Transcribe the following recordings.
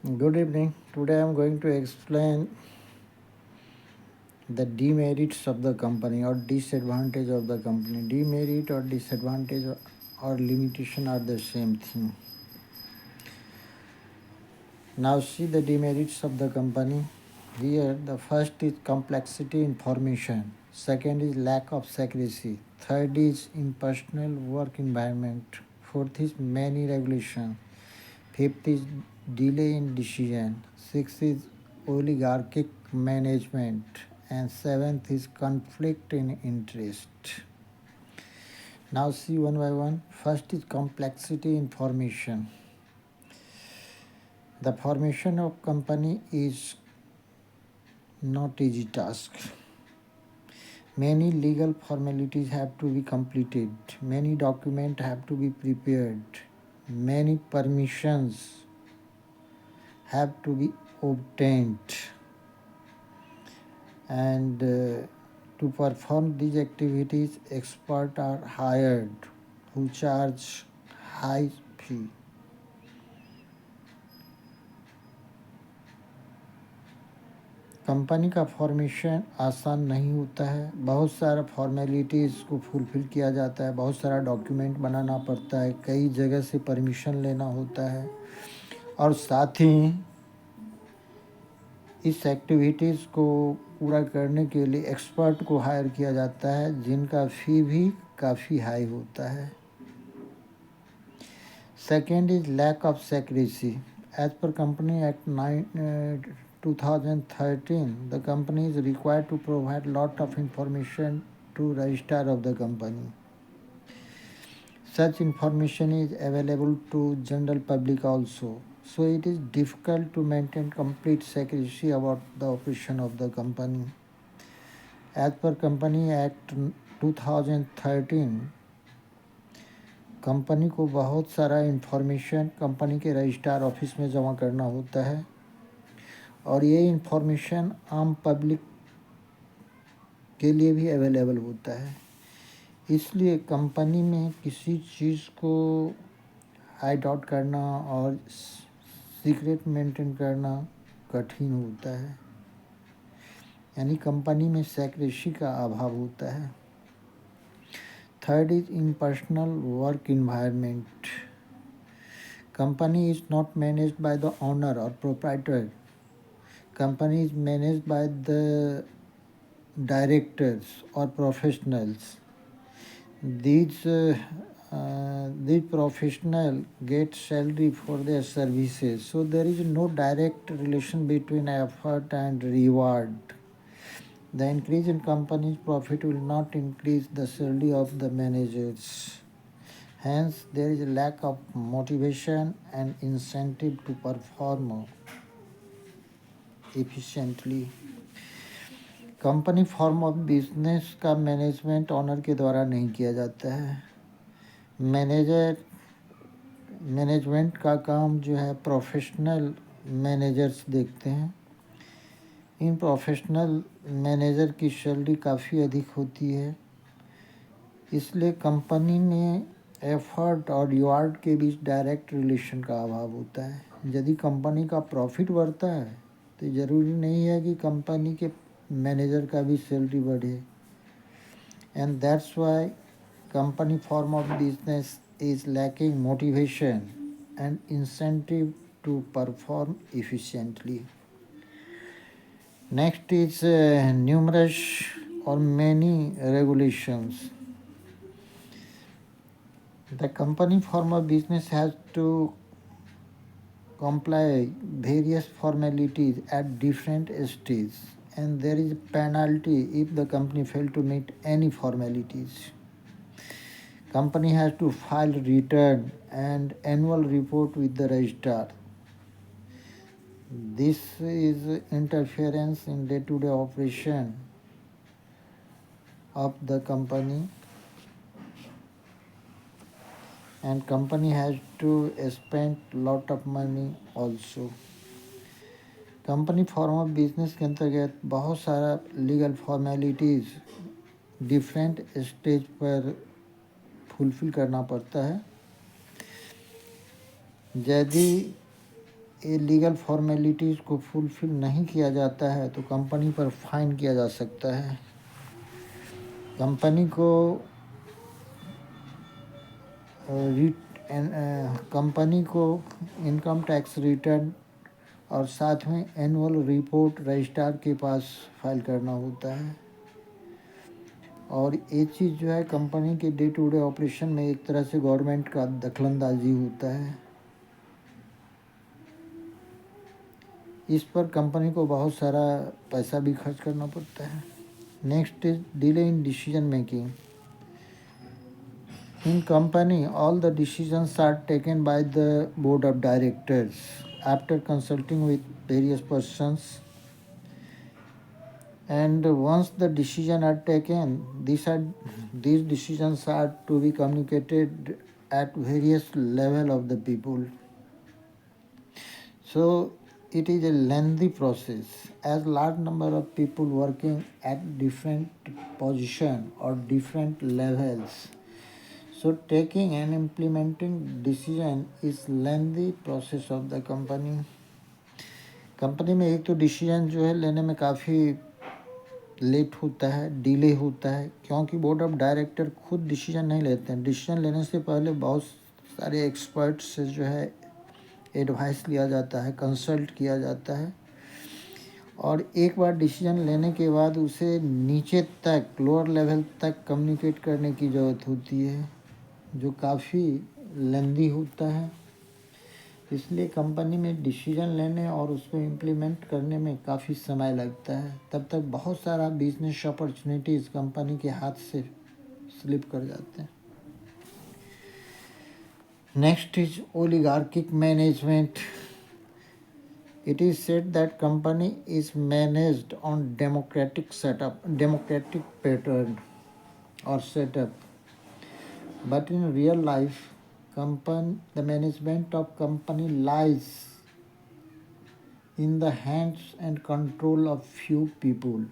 Good evening. Today I am going to explain the demerits of the company or disadvantage of the company. Demerit or disadvantage or limitation are the same thing. Now see the demerits of the company. Here the first is complexity in formation. Second is lack of secrecy. Third is impersonal work environment. Fourth is many regulation. Fifth is delay in decision. Sixth is oligarchic management. And seventh is conflict in interest. Now see one by one. First is complexity in formation. The formation of company is not easy task. Many legal formalities have to be completed. Many documents have to be prepared. Many permissions have to be obtained. And to perform these activities, experts are hired who charge high fee. Company का formation आसान नहीं होता है, बहुत सारा formalities को fulfil किया जाता है, बहुत सारा डॉक्यूमेंट बनाना पड़ता है, कई जगह से परमिशन लेना होता है और साथ ही इस एक्टिविटीज़ को पूरा करने के लिए एक्सपर्ट को हायर किया जाता है जिनका फ़ी भी काफ़ी हाई होता है. Second is lack of secrecy. As per Company Act 2013, the company is required to provide lot of information to registrar of the company. Such information is available to general public also. So it is difficult to maintain complete secrecy about the operation of the company. As per Company Act 2013, company को बहुत सारा information company के registrar office में जमा करना होता है और ये इन्फॉर्मेशन आम पब्लिक के लिए भी अवेलेबल होता है. इसलिए कंपनी में किसी चीज़ को हाइड आउट करना और सीक्रेट मेंटेन करना कठिन होता है, यानी कंपनी में सेक्रेसी का अभाव होता है. Third is impersonal work environment. Company is not managed by the owner or proprietor. Company is managed by the directors or professionals. These professionals get salary for their services. So there is no direct relation between effort and reward. The increase in company's profit will not increase the salary of the managers. Hence, there is a lack of motivation and incentive to perform efficiently. Company form of business का management honour के द्वारा नहीं किया जाता है. Management का काम जो है प्रोफेशनल मैनेजर्स देखते हैं. इन प्रोफेशनल मैनेजर की सैलरी काफ़ी अधिक होती है, इसलिए कंपनी में एफर्ट और रिवार्ड के बीच डायरेक्ट रिलेशन का अभाव होता है. यदि कंपनी का प्रॉफिट बढ़ता है तो ज़रूरी नहीं है कि कंपनी के मैनेजर का भी सैलरी बढ़े. And that's why company form of business is lacking motivation and incentive to perform efficiently. Next is numerous or many regulations. The company form of business has to comply various formalities at different stages, and there is a penalty if the company fail to meet any formalities. Company has to file return and annual report with the registrar. This is interference in day-to-day operation of the company, and company has to spend lot of money also. Company form of business के अंतर्गत बहुत सारा legal formalities different stage पर fulfil करना पड़ता है. यदि ये लीगल फॉर्मेलिटीज़ को फुलफिल नहीं किया जाता है तो कंपनी पर फाइन किया जा सकता है। कंपनी को कंपनी को इनकम टैक्स रिटर्न और साथ में एनुअल रिपोर्ट रजिस्ट्रार के पास फाइल करना होता है। और ये चीज़ जो है कंपनी के डे टू डे ऑपरेशन में एक तरह से गवर्नमेंट का दखलंदाजी होता है। इस पर कंपनी को बहुत सारा पैसा भी खर्च करना पड़ता है। Next is delay in decision making. In company, all the decisions are taken by the board of directors after consulting with various persons. And once the decisions are taken, these decisions are to be communicated at various level of the people. So it is a lengthy process as large number of people working at different position or different levels. So taking and implementing decision is lengthy process of the company. Company में एक तो decision जो है लेने में काफ़ी late होता है, डिले होता है, क्योंकि बोर्ड ऑफ डायरेक्टर खुद डिसीजन नहीं लेते हैं। डिसीजन लेने से पहले बहुत सारे एक्सपर्ट्स से जो है एडवाइस लिया जाता है, कंसल्ट किया जाता है और एक बार डिसीजन लेने के बाद उसे नीचे तक, लोअर लेवल तक कम्युनिकेट करने की ज़रूरत होती है, जो काफ़ी लेंदी होता है। इसलिए कंपनी में डिसीजन लेने और उसको इम्प्लीमेंट करने में काफ़ी समय लगता है। तब तक बहुत सारा बिजनेस अपॉर्चुनिटीज़ कंपनी के हाथ से स्लिप कर जाते हैं। Next is oligarchic management. It is said that company is managed on democratic pattern or setup. But in real life, the management of company lies in the hands and control of few people,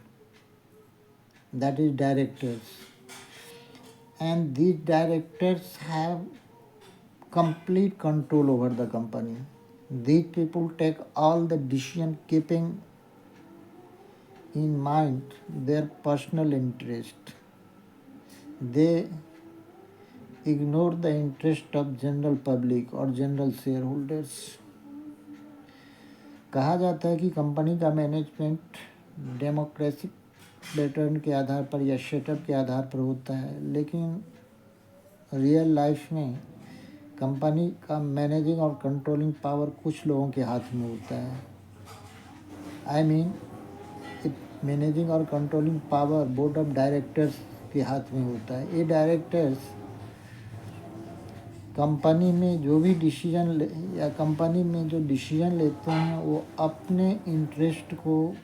that is directors. And these directors have complete control over the company. These people take all the decision keeping in mind their personal interest. They ignore the interest of general public or general shareholders. कहा जाता है कि company का management democratic pattern के आधार पर या setup के आधार पर होता है, लेकिन रियल लाइफ में कंपनी का मैनेजिंग और कंट्रोलिंग पावर कुछ लोगों के हाथ में होता है। आई मीन मैनेजिंग और controlling power board of directors के हाथ में होता है। ये डायरेक्टर्स कंपनी में जो भी डिसीजन या कंपनी में जो डिसीजन लेते हैं वो अपने इंटरेस्ट को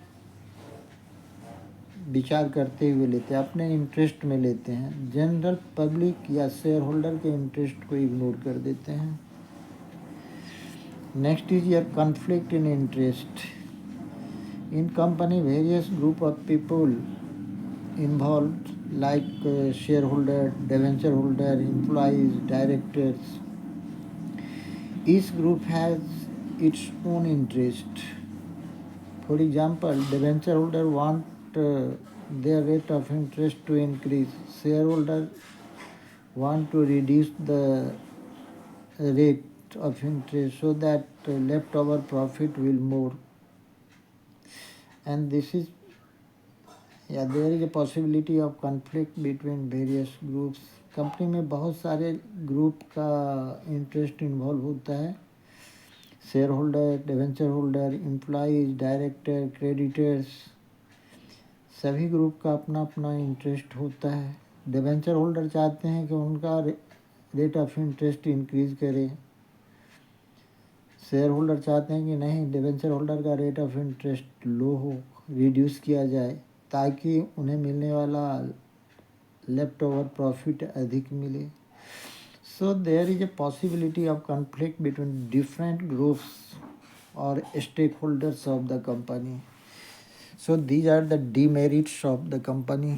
विचार करते हुए लेते हैं, अपने इंटरेस्ट में लेते हैं। जनरल पब्लिक या शेयर होल्डर के इंटरेस्ट को इग्नोर कर देते हैं। Next is your conflict in interest. In company various group of people involved like shareholder, debenture holder, employees, directors. Each group has its own interest. For example, debenture holder want their rate of interest to increase. Shareholder want to reduce the rate of interest so that leftover profit will more. And this is there is a possibility of conflict between various groups. Company में बहुत सारे group का interest involve होता है। Share holder, debenture holder, employees, director, creditors, सभी group का अपना अपना इंटरेस्ट होता है। डिवेंचर होल्डर चाहते हैं कि उनका रेट ऑफ इंटरेस्ट इंक्रीज करे। शेयर होल्डर चाहते हैं कि नहीं, डिवेंचर होल्डर का रेट ऑफ इंटरेस्ट लो हो, रिड्यूस किया जाए ताकि उन्हें मिलने वाला लेफ्ट ओवर प्रॉफिट अधिक मिले। So there is a possibility of conflict between different groups और stakeholders of the company. So these are the demerits of the company.